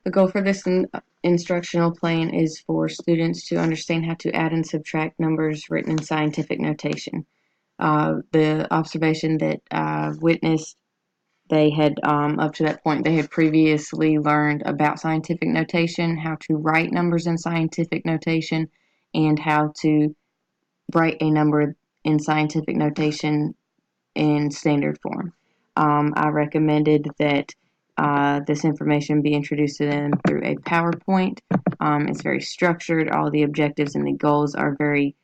The goal for this instructional plan is for students to understand how to add and subtract numbers written in scientific notation. The observation that I witnessed, they had, up to that point, they had previously learned about scientific notation, how to write numbers in scientific notation, and how to write a number in scientific notation in standard form. I recommended that this information be introduced to them through a PowerPoint. It's very structured. All the objectives and the goals are very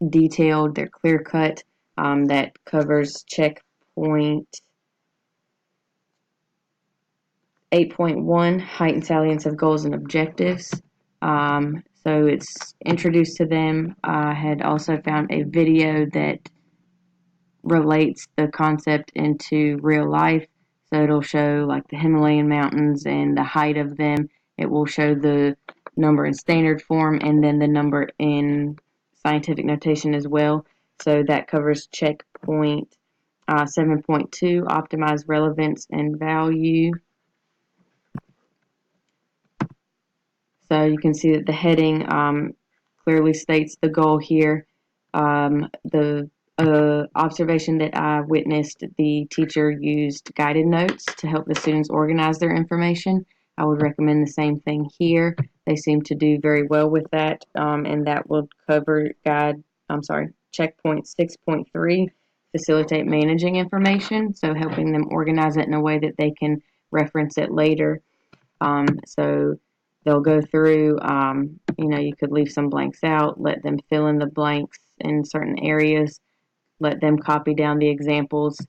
detailed. They're clear cut. That covers checkpoint 8.1, height and salience of goals and objectives. So it's introduced to them. I had also found a video that relates the concept into real life. So it'll show like the Himalayan mountains and the height of them. It will show the number in standard form and then the number in scientific notation as well. So that covers checkpoint 7.2, optimize relevance and value. So you can see that the heading clearly states the goal here. The observation that I witnessed, the teacher used guided notes to help the students organize their information. I would recommend the same thing here. They seem to do very well with that, and that will cover checkpoint 6.3, facilitate managing information, so helping them organize it in a way that they can reference it later. So they'll go through, you could leave some blanks out, let them fill in the blanks in certain areas, let them copy down the examples.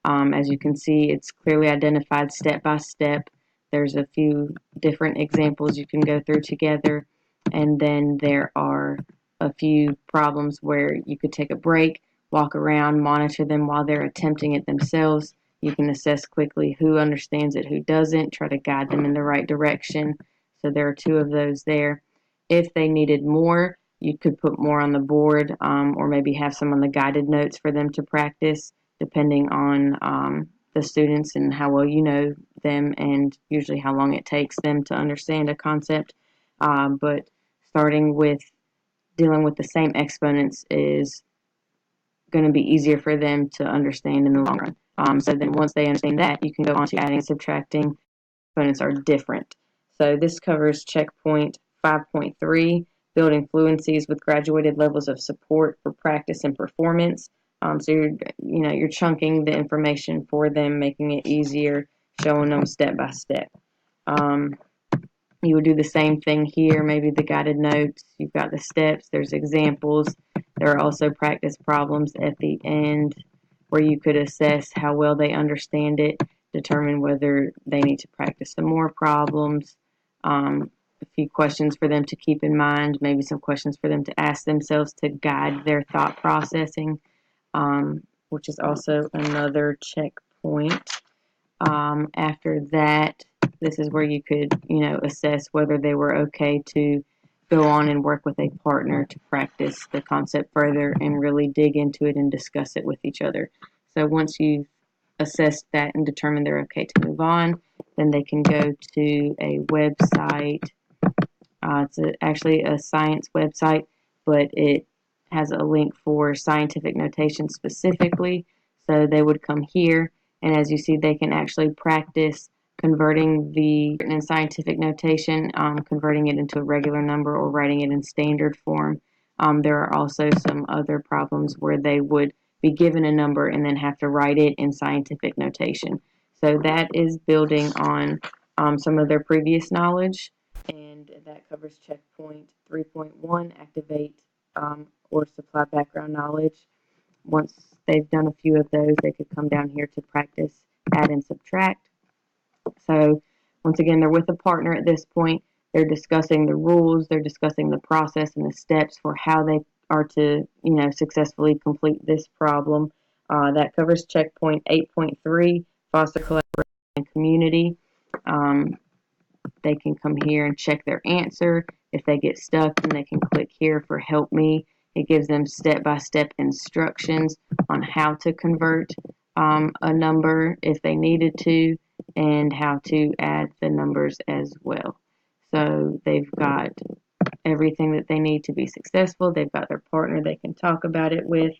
As you can see, it's clearly identified step by step. There's a few different examples you can go through together, and then there are a few problems where you could take a break, walk around, monitor them while they're attempting it themselves. You can assess quickly who understands it, who doesn't, try to guide them in the right direction. So there are two of those there. If they needed more, you could put more on the board, or maybe have some on the guided notes for them to practice, depending on the students and how well you know them, and usually how long it takes them to understand a concept. But starting with dealing with the same exponents is going to be easier for them to understand in the long run. So then once they understand that, you can go on to adding and subtracting. Exponents are different. So this covers checkpoint 5.3, building fluencies with graduated levels of support for practice and performance. So you're chunking the information for them, making it easier, showing them step by step. You would do the same thing here, maybe the guided notes. You've got the steps, there's examples. There are also practice problems at the end where you could assess how well they understand it, determine whether they need to practice some more problems, a few questions for them to keep in mind, maybe some questions for them to ask themselves to guide their thought processing, which is also another checkpoint. After that, this is where you could, assess whether they were okay to go on and work with a partner to practice the concept further and really dig into it and discuss it with each other. So once you've assessed that and determined they're okay to move on, then they can go to a website. It's actually a science website, but it has a link for scientific notation specifically. So they would come here, and as you see, they can actually practice converting the written in scientific notation, converting it into a regular number or writing it in standard form. There are also some other problems where they would be given a number and then have to write it in scientific notation. So that is building on some of their previous knowledge, and that covers checkpoint 3.1, activate or supply background knowledge. Once they've done a few of those, they could come down here to practice add and subtract. So once again, they're with a partner at this point. They're discussing the rules, they're discussing the process and the steps for how they are to, successfully complete this problem. That covers checkpoint 8.3, foster collaboration and community. They can come here and check their answer. If they get stuck, then they can click here for help me. It gives them step-by-step instructions on how to convert a number if they needed to, and how to add the numbers as well. So they've got everything that they need to be successful. They've got their partner they can talk about it with.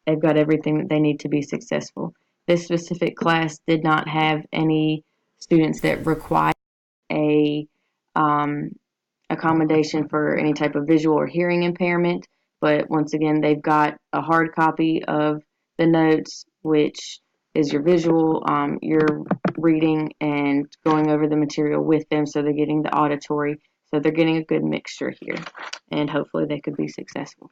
They've got everything that they need to be successful. This specific class did not have any students that required a accommodation for any type of visual or hearing impairment, but once again, they've got a hard copy of the notes, which is your visual, your reading, and going over the material with them, so they're getting the auditory, so they're getting a good mixture here, and hopefully they could be successful.